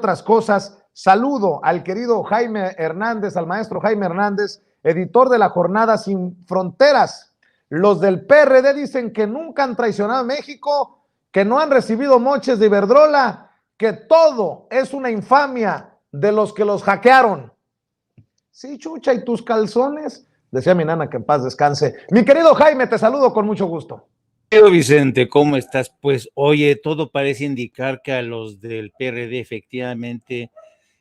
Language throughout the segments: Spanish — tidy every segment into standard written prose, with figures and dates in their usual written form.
otras cosas, saludo al querido Jaime Hernández, al maestro Jaime Hernández, editor de la Jornada Sin Fronteras. Los del PRD dicen que nunca han traicionado a México, que no han recibido moches de Iberdrola, que todo es una infamia de los que los hackearon. Sí, chucha, ¿y tus calzones? Decía mi nana que en paz descanse. Mi querido Jaime, te saludo con mucho gusto. Querido Vicente, ¿cómo estás? Pues, oye, todo parece indicar que a los del PRD efectivamente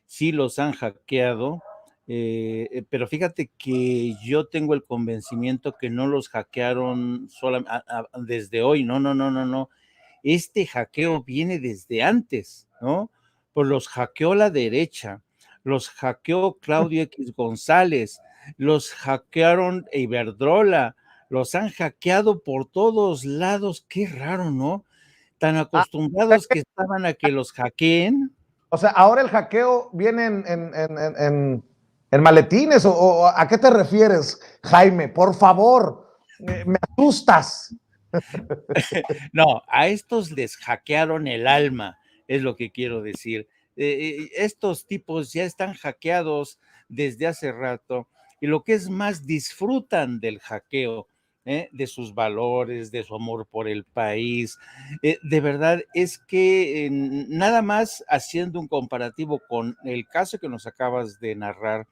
sí los han hackeado, pero fíjate que yo tengo el convencimiento que no los hackearon desde hoy, no. Este hackeo viene desde antes, ¿no? Pues los hackeó la derecha, los hackeó Claudio X González, los hackearon Iberdrola, los han hackeado por todos lados. Qué raro, ¿no? Tan acostumbrados que estaban a que los hackeen. O sea, ahora el hackeo viene en maletines, o ¿a qué te refieres, Jaime? Por favor, me asustas. No, a estos les hackearon el alma, es lo que quiero decir. Estos tipos ya están hackeados desde hace rato y lo que es más, disfrutan del hackeo, de sus valores, de su amor por el país. De verdad es que nada más haciendo un comparativo con el caso que nos acabas de narrar,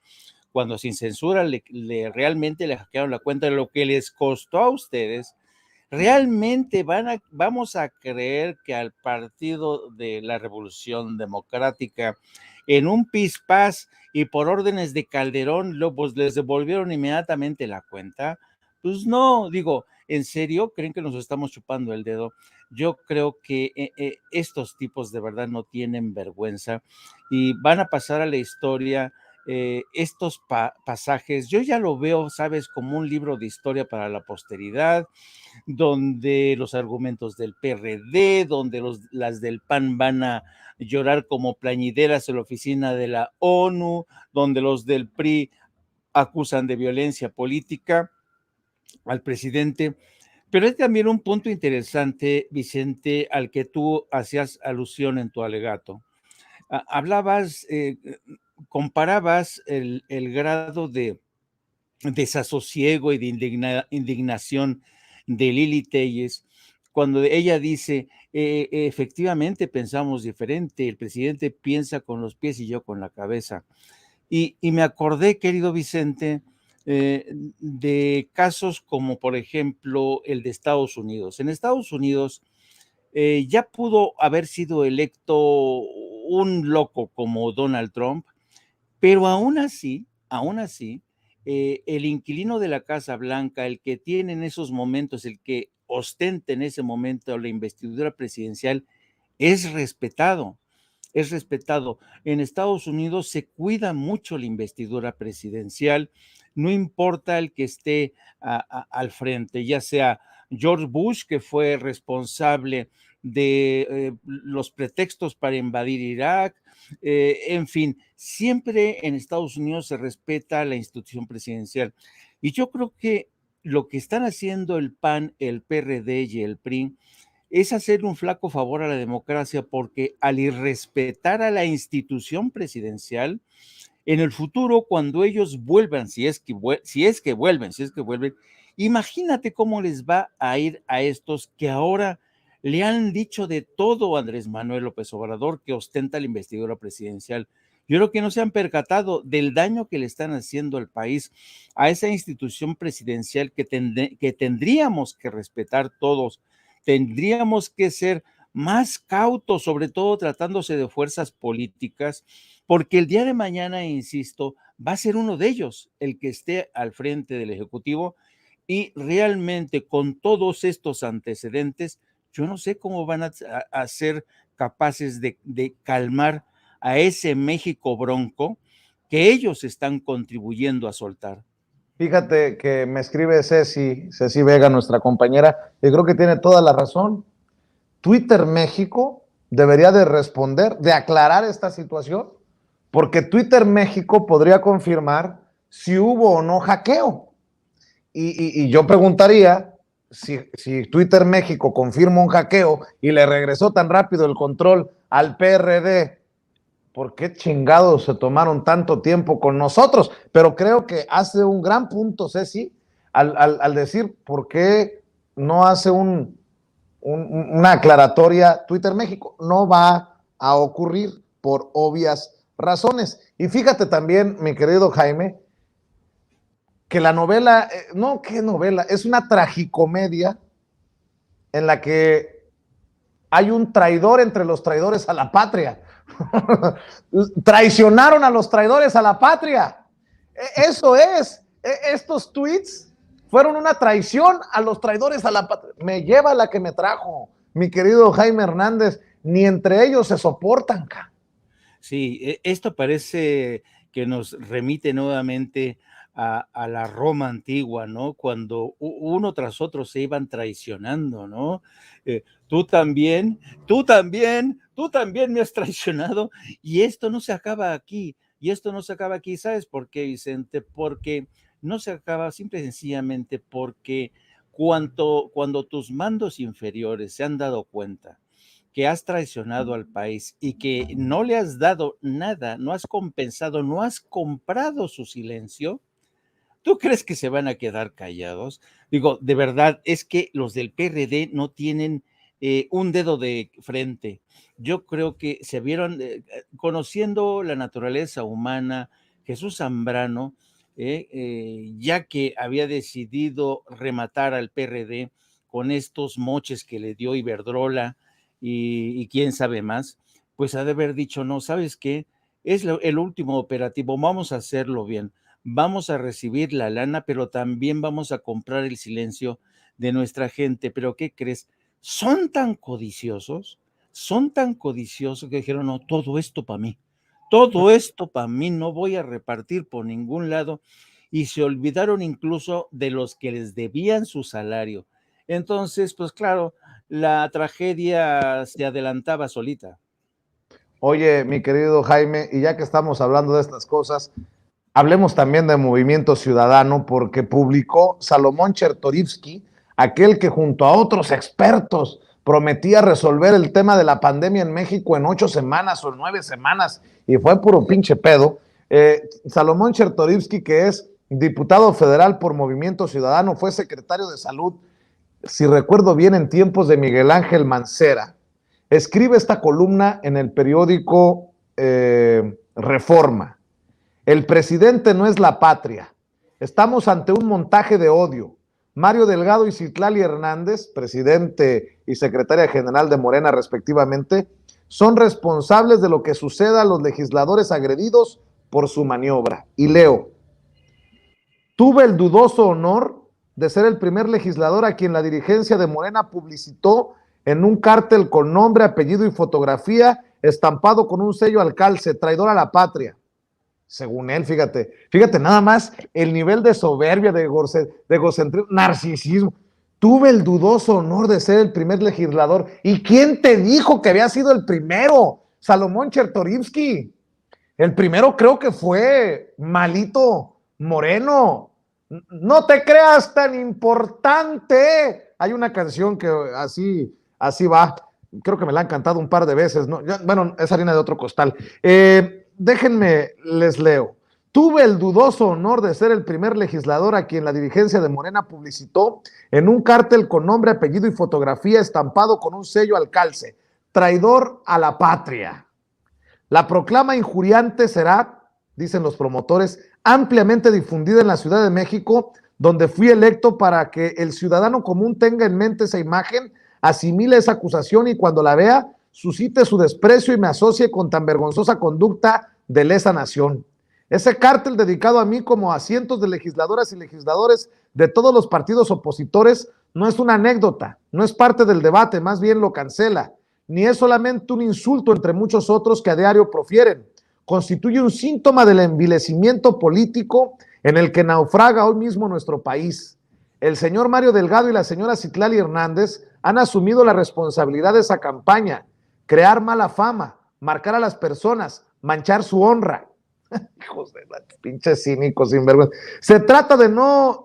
cuando sin censura realmente le hackearon la cuenta, lo que les costó a ustedes. ¿Realmente vamos a creer que al Partido de la Revolución Democrática, en un pispás y por órdenes de Calderón, pues les devolvieron inmediatamente la cuenta? Pues no, digo, ¿en serio creen que nos estamos chupando el dedo? Yo creo que estos tipos de verdad no tienen vergüenza y van a pasar a la historia. Estos pasajes, yo ya lo veo, sabes, como un libro de historia para la posteridad, donde los argumentos del PRD, donde las del PAN van a llorar como plañideras en la oficina de la ONU, donde los del PRI acusan de violencia política al presidente. Pero hay también un punto interesante, Vicente, al que tú hacías alusión en tu alegato. Hablabas, comparabas el grado de desasosiego y de indignación de Lili Téllez, cuando ella dice, efectivamente pensamos diferente, el presidente piensa con los pies y yo con la cabeza. Y me acordé, querido Vicente, de casos como, por ejemplo, el de Estados Unidos. En Estados Unidos ya pudo haber sido electo un loco como Donald Trump, pero aún así, el inquilino de la Casa Blanca, el que tiene en esos momentos, el que ostenta en ese momento la investidura presidencial, es respetado, es respetado. En Estados Unidos se cuida mucho la investidura presidencial, no importa el que esté al frente, ya sea George Bush, que fue responsable de los pretextos para invadir Irak, en fin, siempre en Estados Unidos se respeta la institución presidencial. Y yo creo que lo que están haciendo el PAN, el PRD y el PRI es hacer un flaco favor a la democracia, porque al irrespetar a la institución presidencial, en el futuro, cuando ellos vuelvan, si es que vuelven, imagínate cómo les va a ir a estos que ahora le han dicho de todo a Andrés Manuel López Obrador, que ostenta la investidura presidencial. Yo creo que no se han percatado del daño que le están haciendo al país, a esa institución presidencial que tendríamos que respetar todos, tendríamos que ser más cautos, sobre todo tratándose de fuerzas políticas, porque el día de mañana, insisto, va a ser uno de ellos el que esté al frente del Ejecutivo, y realmente con todos estos antecedentes, yo no sé cómo van a ser capaces de calmar a ese México bronco que ellos están contribuyendo a soltar. Fíjate que me escribe Ceci Vega, nuestra compañera, y creo que tiene toda la razón. Twitter México debería de responder, de aclarar esta situación, porque Twitter México podría confirmar si hubo o no hackeo. Y yo preguntaría, si Twitter México confirma un hackeo y le regresó tan rápido el control al PRD, ¿por qué chingados se tomaron tanto tiempo con nosotros? Pero creo que hace un gran punto, Ceci, al decir por qué no hace una aclaratoria Twitter México. No va a ocurrir por obvias razones. Y fíjate también, mi querido Jaime, que la novela, no, ¿qué novela? Es una tragicomedia en la que hay un traidor entre los traidores a la patria. Traicionaron a los traidores a la patria. Eso es. Estos tweets fueron una traición a los traidores a la patria. Me lleva la que me trajo, mi querido Jaime Hernández. Ni entre ellos se soportan. Sí, esto parece que nos remite nuevamente a la Roma antigua, ¿no? Cuando uno tras otro se iban traicionando, ¿no? Tú también, tú también, tú también me has traicionado, y esto no se acaba aquí, y esto no se acaba aquí. ¿Sabes por qué, Vicente? Porque no se acaba simple y sencillamente porque cuando tus mandos inferiores se han dado cuenta que has traicionado al país y que no le has dado nada, no has compensado, no has comprado su silencio, ¿tú crees que se van a quedar callados? Digo, de verdad, es que los del PRD no tienen un dedo de frente. Yo creo que se vieron, conociendo la naturaleza humana, Jesús Zambrano, ya que había decidido rematar al PRD con estos moches que le dio Iberdrola y quién sabe más, pues ha de haber dicho, no, ¿sabes qué? Es el último operativo, vamos a hacerlo bien, vamos a recibir la lana, pero también vamos a comprar el silencio de nuestra gente. ¿Pero qué crees? Son tan codiciosos que dijeron, no, todo esto para mí, no voy a repartir por ningún lado, y se olvidaron incluso de los que les debían su salario. Entonces, pues claro, la tragedia se adelantaba solita. Oye, mi querido Jaime, y ya que estamos hablando de estas cosas, hablemos también de Movimiento Ciudadano, porque publicó Salomón Chertorivsky, aquel que junto a otros expertos prometía resolver el tema de la pandemia en México en 8 semanas o 9 semanas, y fue puro pinche pedo. Salomón Chertorivsky, que es diputado federal por Movimiento Ciudadano, fue secretario de Salud, si recuerdo bien, en tiempos de Miguel Ángel Mancera. Escribe esta columna en el periódico Reforma. El presidente no es la patria. Estamos ante un montaje de odio. Mario Delgado y Citlali Hernández, presidente y secretaria general de Morena respectivamente, son responsables de lo que suceda a los legisladores agredidos por su maniobra. Y leo, tuve el dudoso honor de ser el primer legislador a quien la dirigencia de Morena publicitó en un cártel con nombre, apellido y fotografía estampado con un sello al calce, traidor a la patria. Según él, fíjate nada más el nivel de soberbia, de egocentrismo, narcisismo. Tuve el dudoso honor de ser el primer legislador. ¿Y quién te dijo que había sido el primero? Salomón Chertorivsky. El primero creo que fue Malito Moreno. No te creas tan importante. Hay una canción que así va. Creo que me la han cantado un par de veces, ¿no? Bueno, es harina de otro costal. Déjenme, les leo. Tuve el dudoso honor de ser el primer legislador a quien la dirigencia de Morena publicitó en un cártel con nombre, apellido y fotografía estampado con un sello al calce. Traidor a la patria. La proclama injuriante será, dicen los promotores, ampliamente difundida en la Ciudad de México, donde fui electo para que el ciudadano común tenga en mente esa imagen, asimile esa acusación y cuando la vea, suscite su desprecio y me asocie con tan vergonzosa conducta de lesa nación. Ese cártel dedicado a mí como a cientos de legisladoras y legisladores de todos los partidos opositores no es una anécdota, no es parte del debate, más bien lo cancela, ni es solamente un insulto entre muchos otros que a diario profieren. Constituye un síntoma del envilecimiento político en el que naufraga hoy mismo nuestro país. El señor Mario Delgado y la señora Citlali Hernández han asumido la responsabilidad de esa campaña, crear mala fama, marcar a las personas, manchar su honra. Hijos de la pinche cínicos, sinvergüenza. Se trata no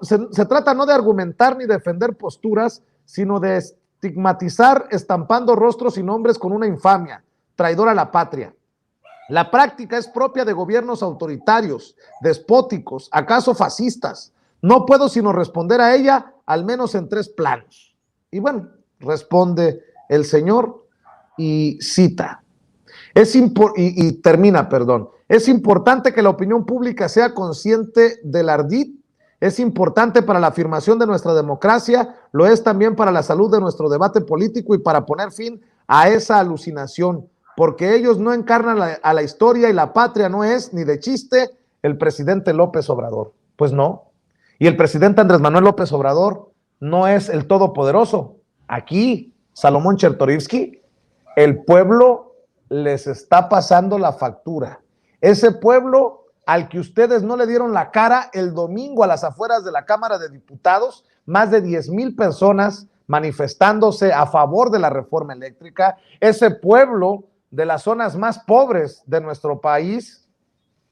de argumentar ni defender posturas, sino de estigmatizar estampando rostros y nombres con una infamia, traidor a la patria. La práctica es propia de gobiernos autoritarios, despóticos, acaso fascistas. No puedo sino responder a ella, al menos en 3 planos. Y bueno, responde el señor y cita. Y termina, perdón. Es importante que la opinión pública sea consciente del ardid. Es importante para la afirmación de nuestra democracia, lo es también para la salud de nuestro debate político y para poner fin a esa alucinación, porque ellos no encarnan a la historia y la patria no es ni de chiste el presidente López Obrador. Pues no. Y el presidente Andrés Manuel López Obrador no es el todopoderoso. Aquí, Salomón Chertorivsky, el pueblo les está pasando la factura. Ese pueblo al que ustedes no le dieron la cara el domingo a las afueras de la Cámara de Diputados, más de 10,000 personas manifestándose a favor de la reforma eléctrica, ese pueblo de las zonas más pobres de nuestro país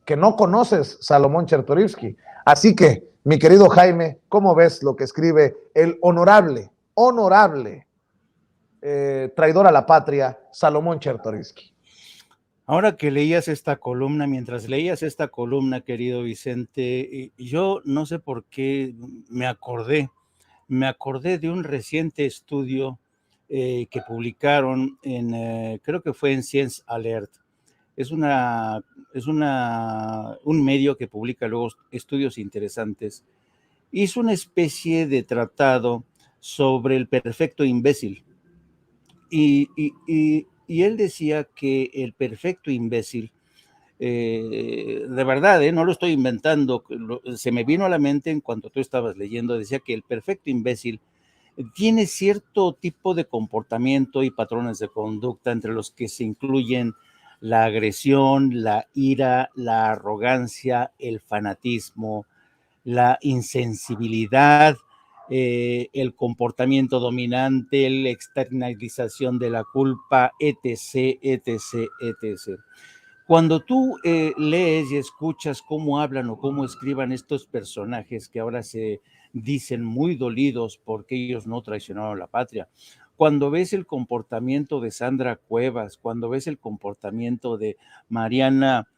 que no conoces, Salomón Chertorivsky. Así que, mi querido Jaime, ¿cómo ves lo que escribe el honorable traidor a la patria, Salomón Chertorivsky? Ahora que leías esta columna, mientras leías esta columna, querido Vicente, yo no sé por qué me acordé de un reciente estudio que publicaron creo que fue en Science Alert. Es un medio que publica luego estudios interesantes. Hizo una especie de tratado sobre el perfecto imbécil. Y él decía que el perfecto imbécil, de verdad, no lo estoy inventando, se me vino a la mente en cuanto tú estabas leyendo, decía que el perfecto imbécil tiene cierto tipo de comportamiento y patrones de conducta entre los que se incluyen la agresión, la ira, la arrogancia, el fanatismo, la insensibilidad, el comportamiento dominante, la externalización de la culpa, etc., etc., etc. Cuando tú lees y escuchas cómo hablan o cómo escriban estos personajes que ahora se dicen muy dolidos porque ellos no traicionaron la patria, cuando ves el comportamiento de Sandra Cuevas, cuando ves el comportamiento de Mariana,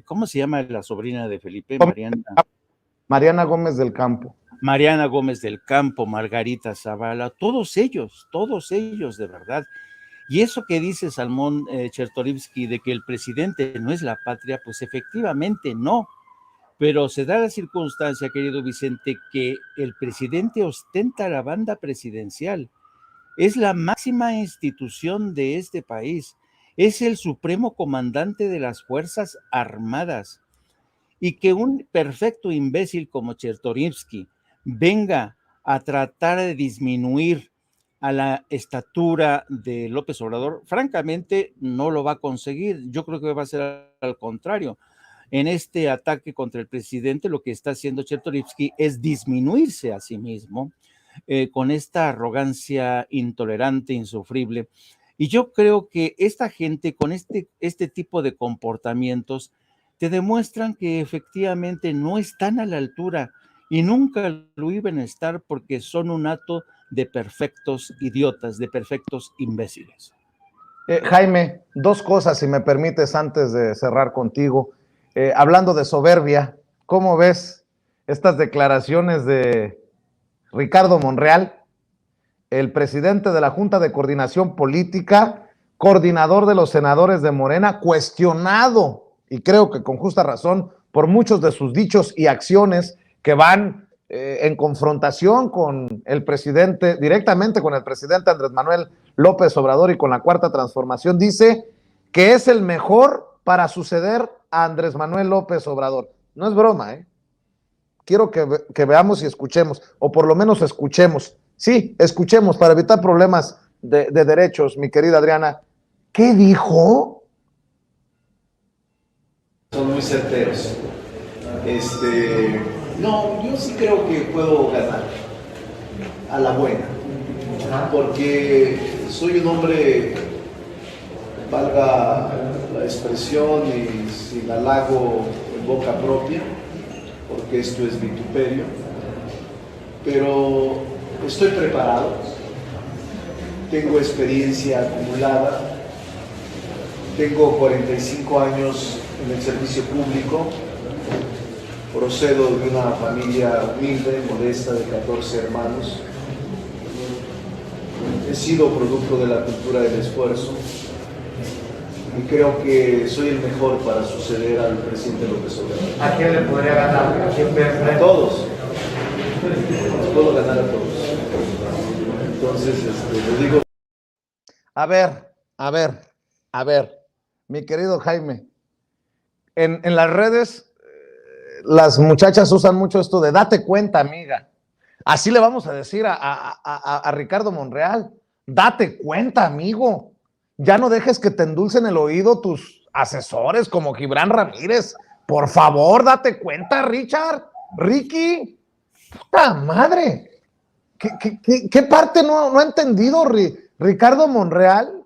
¿cómo se llama la sobrina de Felipe? Mariana Gómez del Campo. Mariana Gómez del Campo, Margarita Zavala, todos ellos, de verdad. Y eso que dice Salomón Chertorivsky de que el presidente no es la patria, pues efectivamente no. Pero se da la circunstancia, querido Vicente, que el presidente ostenta la banda presidencial. Es la máxima institución de este país. Es el supremo comandante de las Fuerzas Armadas. Y que un perfecto imbécil como Chertorivsky venga a tratar de disminuir a la estatura de López Obrador, francamente no lo va a conseguir. Yo creo que va a ser al contrario. En este ataque contra el presidente, lo que está haciendo Chertorivsky es disminuirse a sí mismo con esta arrogancia intolerante, insufrible. Y yo creo que esta gente con este tipo de comportamientos te demuestran que efectivamente no están a la altura y nunca lo iban a estar porque son un hato de perfectos idiotas, de perfectos imbéciles. Jaime, 2 cosas, si me permites, antes de cerrar contigo. Hablando de soberbia, ¿cómo ves estas declaraciones de Ricardo Monreal, el presidente de la Junta de Coordinación Política, coordinador de los senadores de Morena, cuestionado, y creo que con justa razón, por muchos de sus dichos y acciones que van en confrontación con el presidente, directamente con el presidente Andrés Manuel López Obrador y con la Cuarta Transformación? Dice que es el mejor para suceder a Andrés Manuel López Obrador. No es broma, ¿eh? Quiero que veamos y escuchemos, o por lo menos escuchemos. Sí, escuchemos para evitar problemas de derechos, mi querida Adriana. ¿Qué dijo? Son muy certeros. No, yo sí creo que puedo ganar a la buena, porque soy un hombre, valga la expresión y sin halago en boca propia, porque esto es vituperio, pero estoy preparado, tengo experiencia acumulada Tengo 45 años en el servicio público. Procedo de una familia humilde, modesta, de 14 hermanos. He sido producto de la cultura del esfuerzo y creo que soy el mejor para suceder al presidente López Obrador. ¿A quién le podría ganar? ¿A quién A todos. Les puedo ganar a todos. Entonces, les digo... A ver, mi querido Jaime, en las redes las muchachas usan mucho esto de date cuenta, amiga. Así le vamos a decir a Ricardo Monreal, date cuenta, amigo. Ya no dejes que te endulcen el oído tus asesores como Gibran Ramírez. Por favor, date cuenta, Richard, Ricky. ¡Puta madre! ¿Qué parte no ha entendido Ricardo Monreal?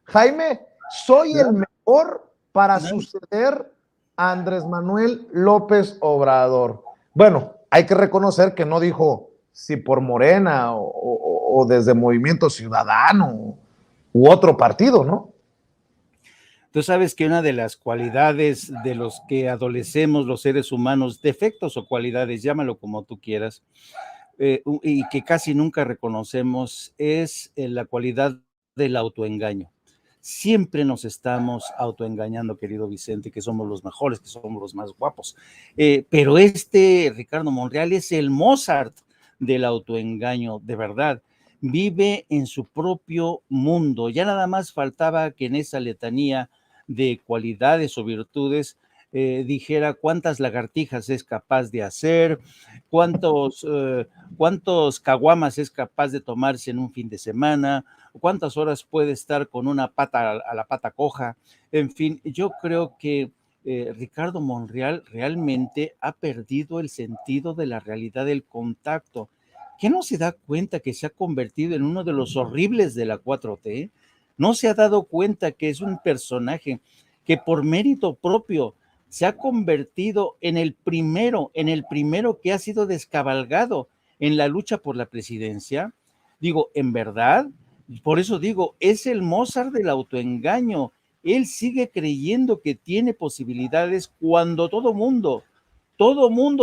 Jaime, soy el mejor para suceder a Andrés Manuel López Obrador. Bueno, hay que reconocer que no dijo si por Morena o desde Movimiento Ciudadano u otro partido, ¿no? Tú sabes que una de las cualidades de los que adolecemos los seres humanos, defectos o cualidades, llámalo como tú quieras, y que casi nunca reconocemos, es la cualidad del autoengaño. Siempre nos estamos autoengañando, querido Vicente, que somos los mejores, que somos los más guapos. Pero Ricardo Monreal es el Mozart del autoengaño, de verdad. Vive en su propio mundo. Ya nada más faltaba que en esa letanía de cualidades o virtudes dijera cuántas lagartijas es capaz de hacer, cuántos caguamas es capaz de tomarse en un fin de semana, cuántas horas puede estar con una pata a la pata coja. En fin, yo creo que Ricardo Monreal realmente ha perdido el sentido de la realidad del contacto. ¿Qué no se da cuenta que se ha convertido en uno de los horribles de la 4T? ¿No se ha dado cuenta que es un personaje que por mérito propio se ha convertido en el primero que ha sido descabalgado en la lucha por la presidencia? Digo, en verdad, por eso digo, es el Mozart del autoengaño. Él sigue creyendo que tiene posibilidades cuando todo mundo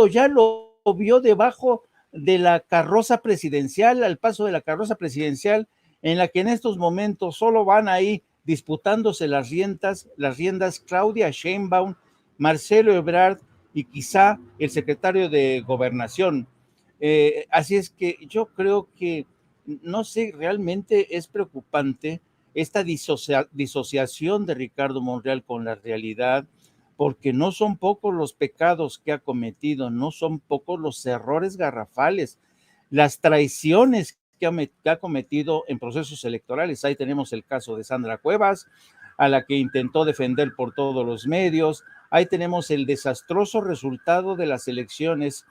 ya lo vio debajo de la carroza presidencial, al paso de la carroza presidencial, en la que en estos momentos solo van ahí disputándose las riendas Claudia Sheinbaum, Marcelo Ebrard y quizá el secretario de Gobernación. Así es que yo creo que, no sé, realmente es preocupante esta disociación de Ricardo Monreal con la realidad, porque no son pocos los pecados que ha cometido, no son pocos los errores garrafales, las traiciones que ha cometido en procesos electorales. Ahí tenemos el caso de Sandra Cuevas, a la que intentó defender por todos los medios. Ahí tenemos el desastroso resultado de las elecciones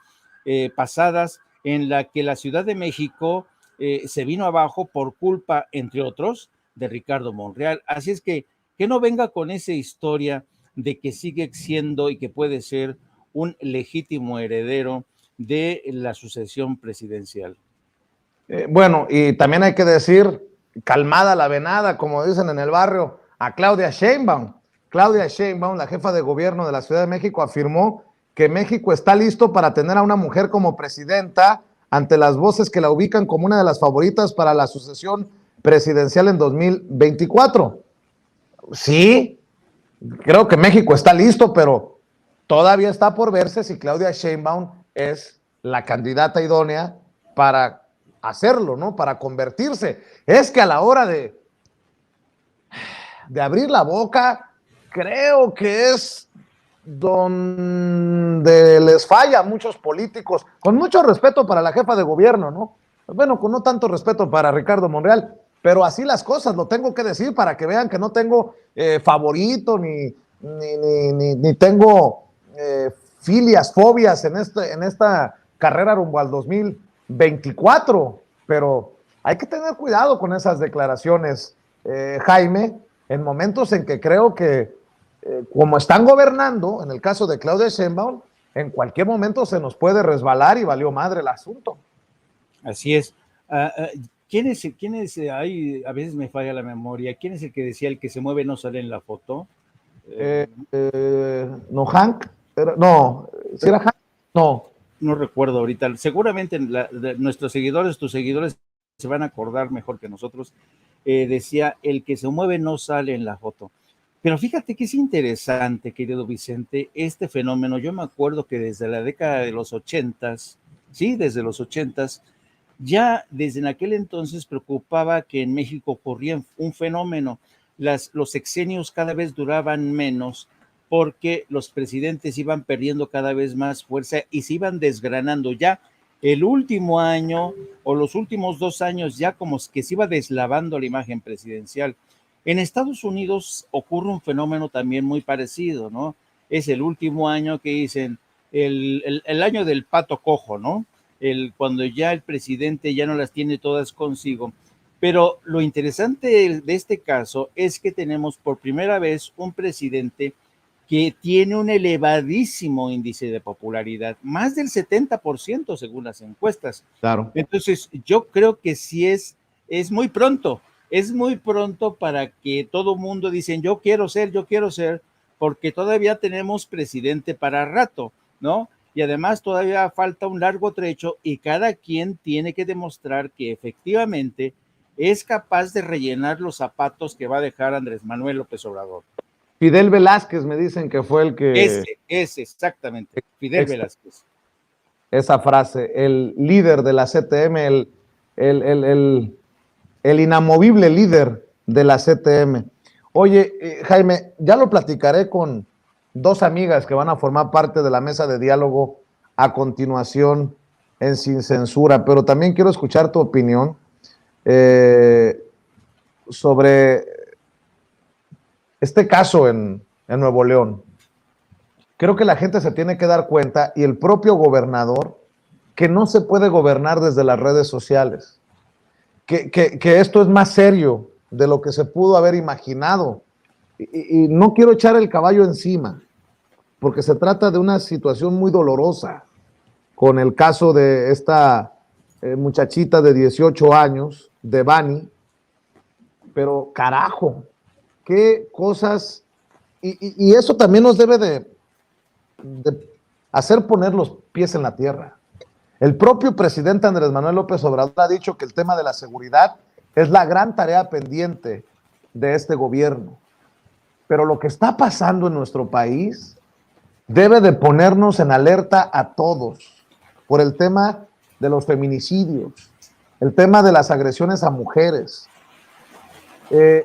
pasadas, en la que la Ciudad de México se vino abajo por culpa, entre otros, de Ricardo Monreal. Así es que no venga con esa historia de que sigue siendo y que puede ser un legítimo heredero de la sucesión presidencial. Bueno, y también hay que decir, calmada la venada, como dicen en el barrio, a Claudia Sheinbaum. Claudia Sheinbaum, la jefa de gobierno de la Ciudad de México, afirmó que México está listo para tener a una mujer como presidenta, ante las voces que la ubican como una de las favoritas para la sucesión presidencial en 2024. Sí, creo que México está listo, pero todavía está por verse si Claudia Sheinbaum es la candidata idónea para hacerlo, ¿no? Para convertirse. Es que a la hora de abrir la boca, creo que es donde les falla a muchos políticos, con mucho respeto para la jefa de gobierno, ¿no? Bueno, con no tanto respeto para Ricardo Monreal, pero así las cosas, lo tengo que decir para que vean que no tengo favorito, ni tengo filias, fobias en esta carrera rumbo al 2024, pero hay que tener cuidado con esas declaraciones, Jaime, en momentos en que creo que como están gobernando, en el caso de Claudia Sheinbaum, en cualquier momento se nos puede resbalar y valió madre el asunto. Así es. quién es, ay, a veces me falla la memoria, quién es el que decía el que se mueve no sale en la foto? No, Hank, no, si era Hank, no. No recuerdo ahorita, seguramente nuestros seguidores, tus seguidores se van a acordar mejor que nosotros, decía, el que se mueve no sale en la foto. Pero fíjate que es interesante, querido Vicente, este fenómeno. Yo me acuerdo que desde la década de los 80s, sí, desde los 80s, ya desde en aquel entonces preocupaba que en México ocurría un fenómeno. Los sexenios cada vez duraban menos porque los presidentes iban perdiendo cada vez más fuerza y se iban desgranando. Ya el último año o los últimos 2 años ya como que se iba deslavando la imagen presidencial. En Estados Unidos ocurre un fenómeno también muy parecido, ¿no? Es el último año que dicen el año del pato cojo, ¿no? Cuando ya el presidente ya no las tiene todas consigo. Pero lo interesante de este caso es que tenemos por primera vez un presidente que tiene un elevadísimo índice de popularidad, más del 70% según las encuestas. Claro. Entonces, yo creo que sí es muy pronto para que todo mundo dicen, yo quiero ser, porque todavía tenemos presidente para rato, ¿no? Y además todavía falta un largo trecho y cada quien tiene que demostrar que efectivamente es capaz de rellenar los zapatos que va a dejar Andrés Manuel López Obrador. Fidel Velázquez me dicen que fue el que... Ese, exactamente, Fidel Velázquez. Esa frase, el líder de la CTM, el inamovible líder de la CTM. Oye, Jaime, ya lo platicaré con dos amigas que van a formar parte de la mesa de diálogo a continuación en Sin Censura, pero también quiero escuchar tu opinión sobre este caso en Nuevo León. Creo que la gente se tiene que dar cuenta, y el propio gobernador, que no se puede gobernar desde las redes sociales, que esto es más serio de lo que se pudo haber imaginado. Y no quiero echar el caballo encima, porque se trata de una situación muy dolorosa, con el caso de esta muchachita de 18 años, Devani, pero carajo, qué cosas, y eso también nos debe de hacer poner los pies en la tierra. El propio presidente Andrés Manuel López Obrador ha dicho que el tema de la seguridad es la gran tarea pendiente de este gobierno. Pero lo que está pasando en nuestro país debe de ponernos en alerta a todos por el tema de los feminicidios, el tema de las agresiones a mujeres.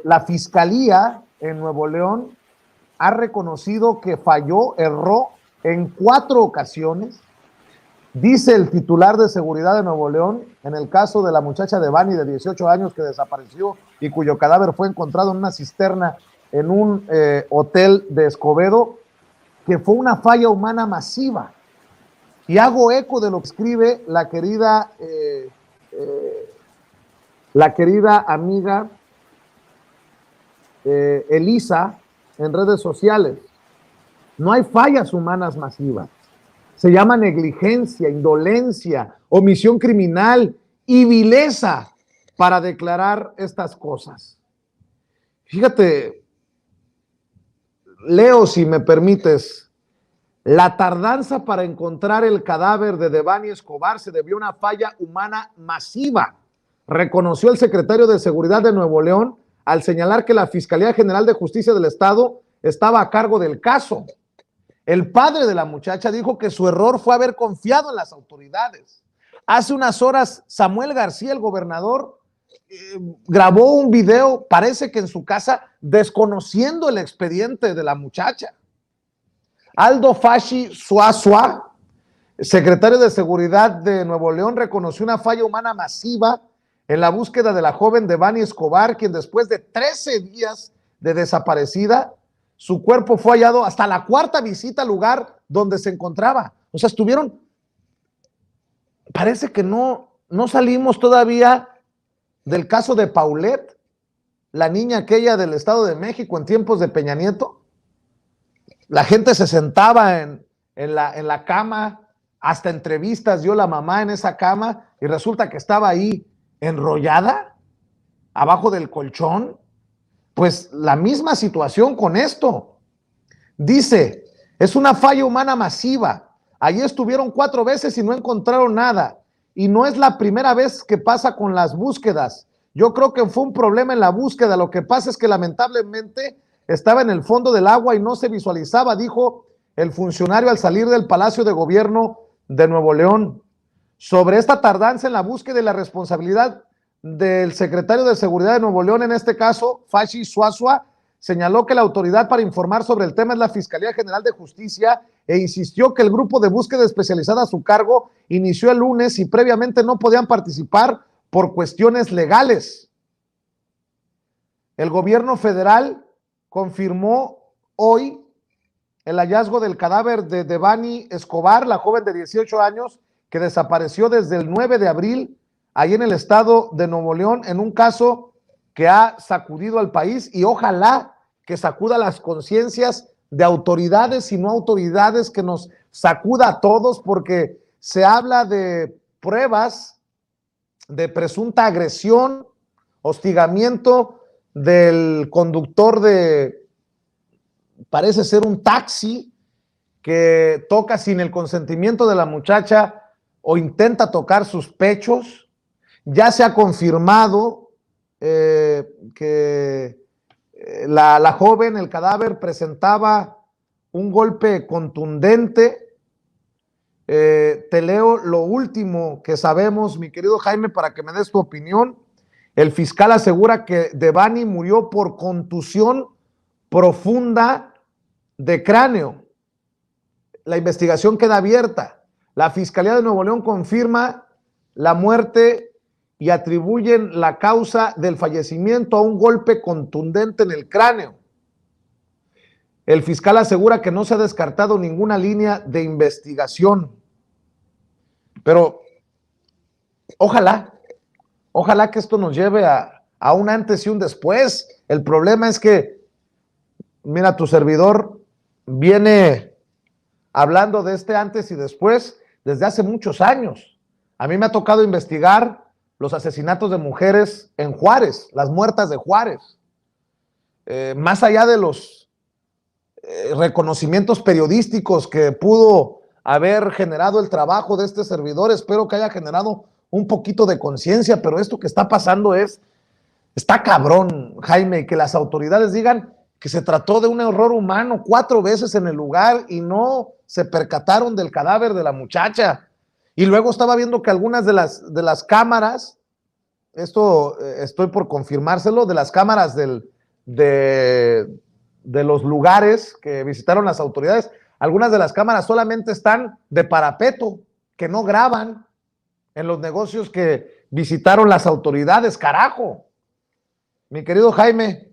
La Fiscalía en Nuevo León ha reconocido que erró en 4 ocasiones. Dice el titular de seguridad de Nuevo León, en el caso de la muchacha Devani de 18 años que desapareció y cuyo cadáver fue encontrado en una cisterna en un hotel de Escobedo, que fue una falla humana masiva. Y hago eco de lo que escribe la querida amiga Elisa en redes sociales. No hay fallas humanas masivas. Se llama negligencia, indolencia, omisión criminal y vileza para declarar estas cosas. Fíjate, Leo, si me permites, la tardanza para encontrar el cadáver de Devani Escobar se debió a una falla humana masiva, reconoció el secretario de Seguridad de Nuevo León al señalar que la Fiscalía General de Justicia del Estado estaba a cargo del caso. El padre de la muchacha dijo que su error fue haber confiado en las autoridades. Hace unas horas, Samuel García, el gobernador, grabó un video, parece que en su casa, desconociendo el expediente de la muchacha. Aldo Fashi Suazua, secretario de Seguridad de Nuevo León, reconoció una falla humana masiva en la búsqueda de la joven Devani Escobar, quien después de 13 días de desaparecida, su cuerpo fue hallado hasta la 4ª visita al lugar donde se encontraba. O sea, parece que no salimos todavía del caso de Paulette, la niña aquella del Estado de México en tiempos de Peña Nieto. La gente se sentaba en la cama, hasta entrevistas dio la mamá en esa cama, y resulta que estaba ahí enrollada abajo del colchón. Pues la misma situación con esto. Dice, es una falla humana masiva. Allí estuvieron 4 veces y no encontraron nada. Y no es la primera vez que pasa con las búsquedas. Yo creo que fue un problema en la búsqueda. Lo que pasa es que lamentablemente estaba en el fondo del agua y no se visualizaba, dijo el funcionario al salir del Palacio de Gobierno de Nuevo León. Sobre esta tardanza en la búsqueda y la responsabilidad del secretario de Seguridad de Nuevo León, en este caso, Fachi Suazua, señaló que la autoridad para informar sobre el tema es la Fiscalía General de Justicia e insistió que el grupo de búsqueda especializada a su cargo inició el lunes y previamente no podían participar por cuestiones legales. El gobierno federal confirmó hoy el hallazgo del cadáver de Devani Escobar, la joven de 18 años que desapareció desde el 9 de abril ahí en el estado de Nuevo León, en un caso que ha sacudido al país y ojalá que sacuda las conciencias de autoridades y no autoridades, que nos sacuda a todos, porque se habla de pruebas de presunta agresión, hostigamiento del conductor de, parece ser un taxi, que toca sin el consentimiento de la muchacha o intenta tocar sus pechos. Ya se ha confirmado que la joven, el cadáver, presentaba un golpe contundente. Te leo lo último que sabemos, mi querido Jaime, para que me des tu opinión. El fiscal asegura que Devani murió por contusión profunda de cráneo. La investigación queda abierta. La Fiscalía de Nuevo León confirma la muerte y atribuyen la causa del fallecimiento a un golpe contundente en el cráneo. El fiscal asegura que no se ha descartado ninguna línea de investigación. Pero ojalá que esto nos lleve a un antes y un después. El problema es que, mira, tu servidor viene hablando de este antes y después desde hace muchos años. A mí me ha tocado investigar los asesinatos de mujeres en Juárez, las muertas de Juárez. Más allá de los reconocimientos periodísticos que pudo haber generado el trabajo de este servidor, espero que haya generado un poquito de conciencia, pero esto que está pasando está cabrón, Jaime, que las autoridades digan que se trató de un error humano 4 veces en el lugar y no se percataron del cadáver de la muchacha. Y luego estaba viendo que algunas de las cámaras, esto estoy por confirmárselo, de las cámaras de los lugares que visitaron las autoridades, algunas de las cámaras solamente están de parapeto, que no graban en los negocios que visitaron las autoridades, carajo. Mi querido Jaime,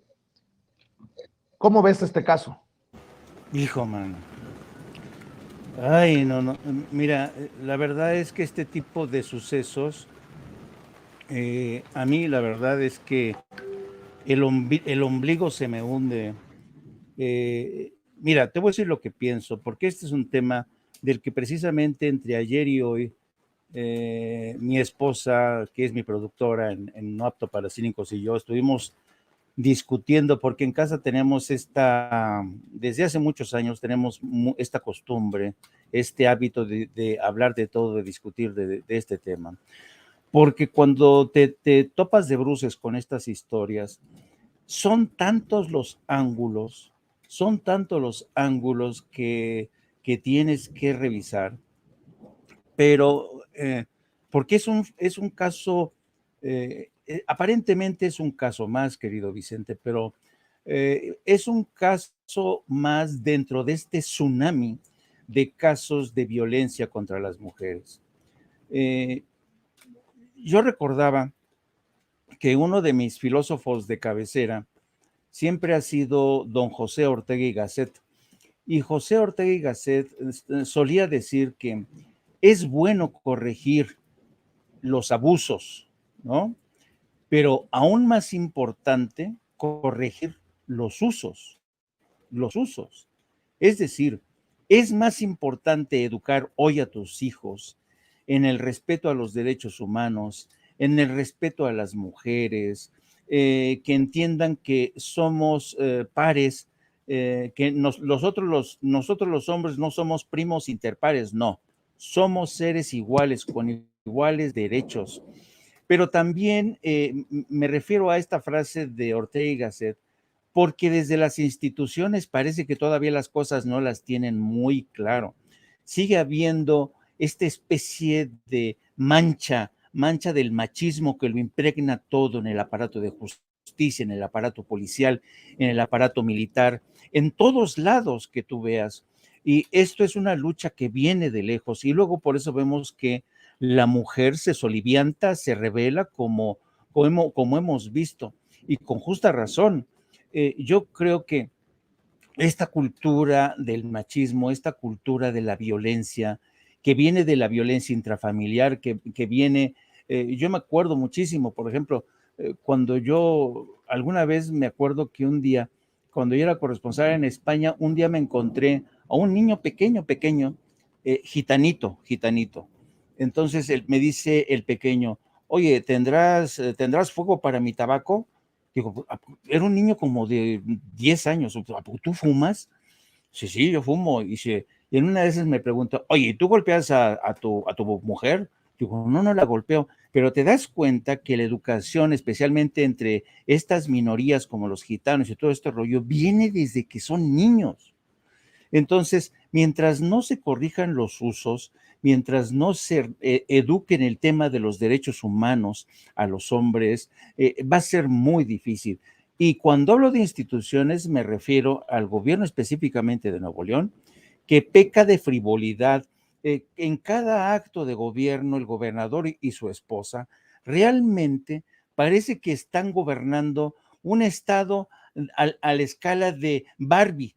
¿cómo ves este caso? Hijo, mano. Ay, no. Mira, la verdad es que este tipo de sucesos, a mí la verdad es que el ombligo se me hunde. Mira, te voy a decir lo que pienso, porque este es un tema del que precisamente entre ayer y hoy, mi esposa, que es mi productora en No Apto para Cínicos, y yo estuvimos discutiendo, porque en casa tenemos desde hace muchos años tenemos esta costumbre, este hábito de hablar de todo, de discutir de este tema. Porque cuando te topas de bruces con estas historias, son tantos los ángulos que tienes que revisar, pero porque es un caso, aparentemente es un caso más, querido Vicente, pero es un caso más dentro de este tsunami de casos de violencia contra las mujeres. Yo recordaba que uno de mis filósofos de cabecera siempre ha sido don José Ortega y Gasset. Y José Ortega y Gasset solía decir que es bueno corregir los abusos, ¿no? Pero aún más importante, corregir los usos. Es decir, es más importante educar hoy a tus hijos en el respeto a los derechos humanos, en el respeto a las mujeres, que entiendan que somos pares, que nosotros los hombres no somos primos interpares, no, somos seres iguales, con iguales derechos. Pero también me refiero a esta frase de Ortega y Gasset, porque desde las instituciones parece que todavía las cosas no las tienen muy claro. Sigue habiendo esta especie de mancha del machismo que lo impregna todo en el aparato de justicia, en el aparato policial, en el aparato militar, en todos lados que tú veas. Y esto es una lucha que viene de lejos y luego por eso vemos que la mujer se solivianta, se revela como hemos visto y con justa razón. Yo creo que esta cultura del machismo, esta cultura de la violencia, que viene de la violencia intrafamiliar, que viene, yo me acuerdo muchísimo, por ejemplo, cuando yo, alguna vez me acuerdo que un día, cuando yo era corresponsal en España, un día me encontré a un niño pequeño, gitanito. Entonces él, me dice el pequeño, oye, ¿tendrás fuego para mi tabaco? Digo, era un niño como de 10 años, ¿tú fumas? Sí, yo fumo. Y en una de esas me pregunta, oye, ¿tú golpeas a tu mujer? Digo, no la golpeo, pero te das cuenta que la educación, especialmente entre estas minorías como los gitanos y todo este rollo, viene desde que son niños. Entonces, mientras no se corrijan los usos, mientras no se eduquen el tema de los derechos humanos a los hombres, va a ser muy difícil. Y cuando hablo de instituciones, me refiero al gobierno específicamente de Nuevo León, que peca de frivolidad. En cada acto de gobierno, el gobernador y su esposa realmente parece que están gobernando un estado a la escala de Barbie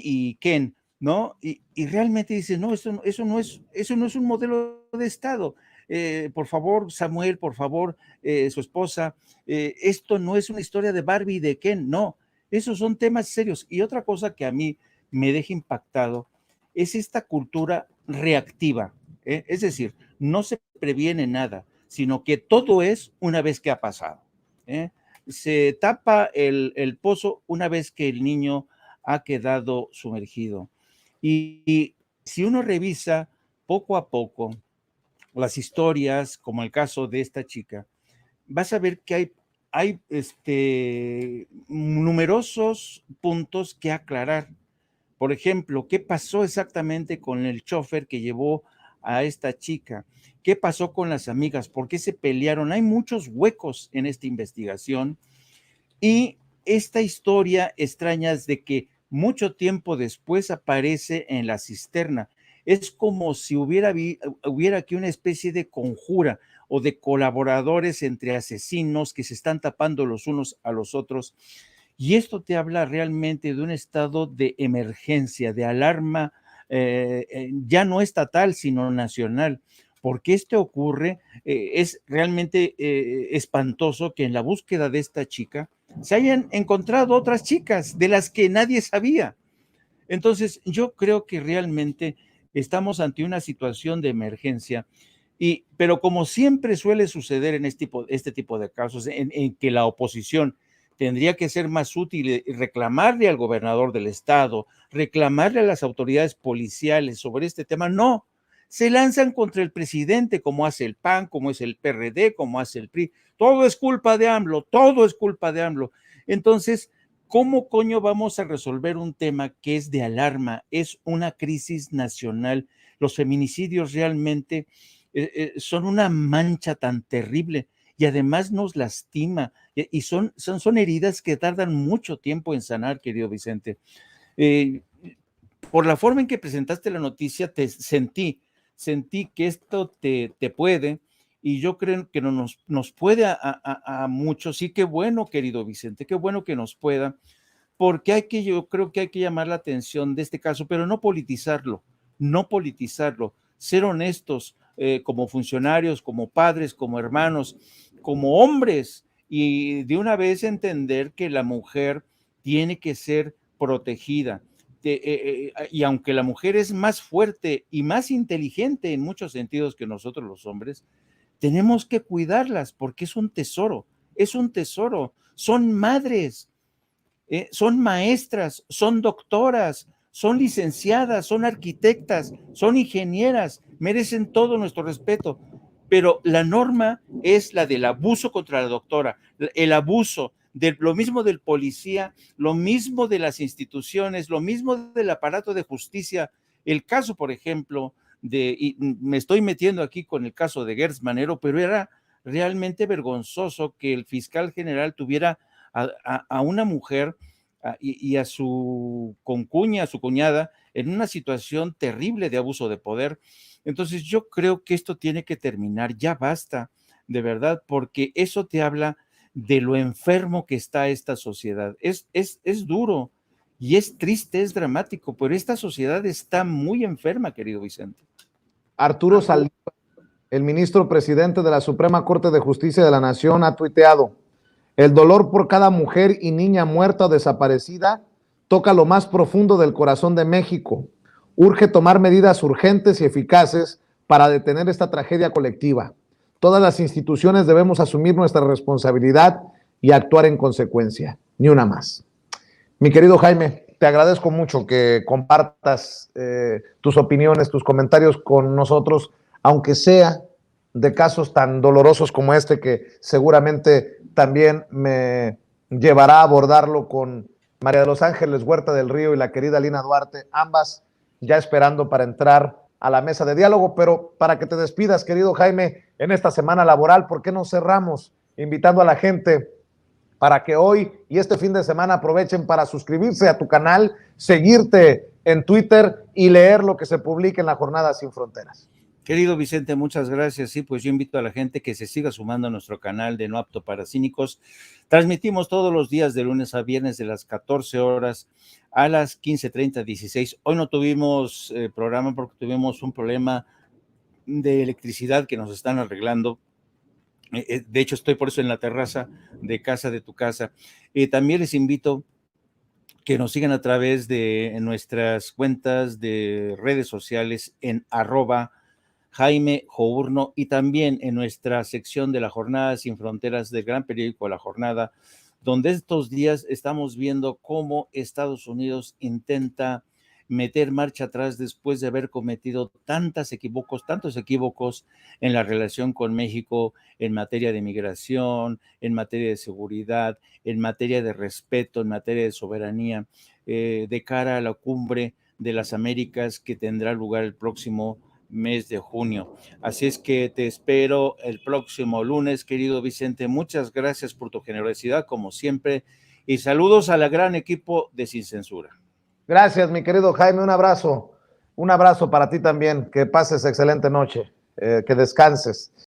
y Ken, ¿no? Y realmente dice, no, eso no es un modelo de Estado. Por favor, Samuel, por favor, su esposa, esto no es una historia de Barbie y de Ken, no, esos son temas serios. Y otra cosa que a mí me deja impactado es esta cultura reactiva, es decir, no se previene nada, sino que todo es una vez que ha pasado. ¿eh? Se tapa el pozo una vez que el niño ha quedado sumergido. Y si uno revisa poco a poco las historias, como el caso de esta chica, vas a ver que hay numerosos puntos que aclarar. Por ejemplo, ¿qué pasó exactamente con el chofer que llevó a esta chica? ¿Qué pasó con las amigas? ¿Por qué se pelearon? Hay muchos huecos en esta investigación y esta historia extraña es de que mucho tiempo después aparece en la cisterna. Es como si hubiera aquí una especie de conjura o de colaboradores entre asesinos que se están tapando los unos a los otros. Y esto te habla realmente de un estado de emergencia, de alarma, ya no estatal, sino nacional. Porque esto ocurre, es realmente espantoso que en la búsqueda de esta chica se hayan encontrado otras chicas de las que nadie sabía. Entonces, yo creo que realmente estamos ante una situación de emergencia, pero como siempre suele suceder en este tipo de casos, en que la oposición tendría que ser más útil y reclamarle al gobernador del estado, reclamarle a las autoridades policiales sobre este tema, no, se lanzan contra el presidente, como hace el PAN, como es el PRD, como hace el PRI. Todo es culpa de AMLO, todo es culpa de AMLO. Entonces, ¿cómo coño vamos a resolver un tema que es de alarma? Es una crisis nacional. Los feminicidios realmente son una mancha tan terrible y además nos lastima y son heridas que tardan mucho tiempo en sanar, querido Vicente. Eh, por la forma en que presentaste la noticia, sentí que esto te puede, y yo creo que nos puede a muchos. Sí, qué bueno, querido Vicente, qué bueno que nos pueda, porque yo creo que hay que llamar la atención de este caso, pero no politizarlo, ser honestos como funcionarios, como padres, como hermanos, como hombres, y de una vez entender que la mujer tiene que ser protegida. Y aunque la mujer es más fuerte y más inteligente en muchos sentidos que nosotros los hombres, tenemos que cuidarlas porque es un tesoro, son madres, son maestras, son doctoras, son licenciadas, son arquitectas, son ingenieras, merecen todo nuestro respeto, pero la norma es la del abuso contra la doctora, el abuso, lo mismo del policía, lo mismo de las instituciones, lo mismo del aparato de justicia. El caso, por ejemplo, y me estoy metiendo aquí con el caso de Gertz Manero, pero era realmente vergonzoso que el fiscal general tuviera a una mujer y a su concuña, a su cuñada, en una situación terrible de abuso de poder. Entonces yo creo que esto tiene que terminar, ya basta, de verdad, porque eso te habla de lo enfermo que está esta sociedad. Es duro y es triste, es dramático, pero esta sociedad está muy enferma, querido Vicente. Arturo Saldívar, el ministro presidente de la Suprema Corte de Justicia de la Nación, ha tuiteado: el dolor por cada mujer y niña muerta o desaparecida toca lo más profundo del corazón de México. Urge tomar medidas urgentes y eficaces para detener esta tragedia colectiva. Todas las instituciones debemos asumir nuestra responsabilidad y actuar en consecuencia. Ni una más. Mi querido Jaime, te agradezco mucho que compartas tus opiniones, tus comentarios con nosotros, aunque sea de casos tan dolorosos como este, que seguramente también me llevará a abordarlo con María de los Ángeles Huerta del Río y la querida Lina Duarte, ambas ya esperando para entrar a la mesa de diálogo. Pero para que te despidas, querido Jaime, en esta semana laboral, ¿por qué no cerramos invitando a la gente para que hoy y este fin de semana aprovechen para suscribirse a tu canal, seguirte en Twitter y leer lo que se publica en la Jornada Sin Fronteras? Querido Vicente, muchas gracias. Sí, pues yo invito a la gente que se siga sumando a nuestro canal de No Apto para Cínicos. Transmitimos todos los días de lunes a viernes de las 14 horas a las 15:30, 16. Hoy no tuvimos programa porque tuvimos un problema de electricidad que nos están arreglando. De hecho, estoy por eso en la terraza de casa de tu casa. También les invito que nos sigan a través de nuestras cuentas de redes sociales en @Jaime Journo y también en nuestra sección de la Jornada Sin Fronteras del gran periódico La Jornada, donde estos días estamos viendo cómo Estados Unidos intenta meter marcha atrás después de haber cometido tantos equívocos en la relación con México en materia de migración, en materia de seguridad, en materia de respeto, en materia de soberanía, de cara a la cumbre de las Américas que tendrá lugar el próximo mes de junio. Así es que te espero el próximo lunes, querido Vicente. Muchas gracias por tu generosidad, como siempre, y saludos al gran equipo de Sin Censura. Gracias, mi querido Jaime, un abrazo para ti también, que pases excelente noche, que descanses.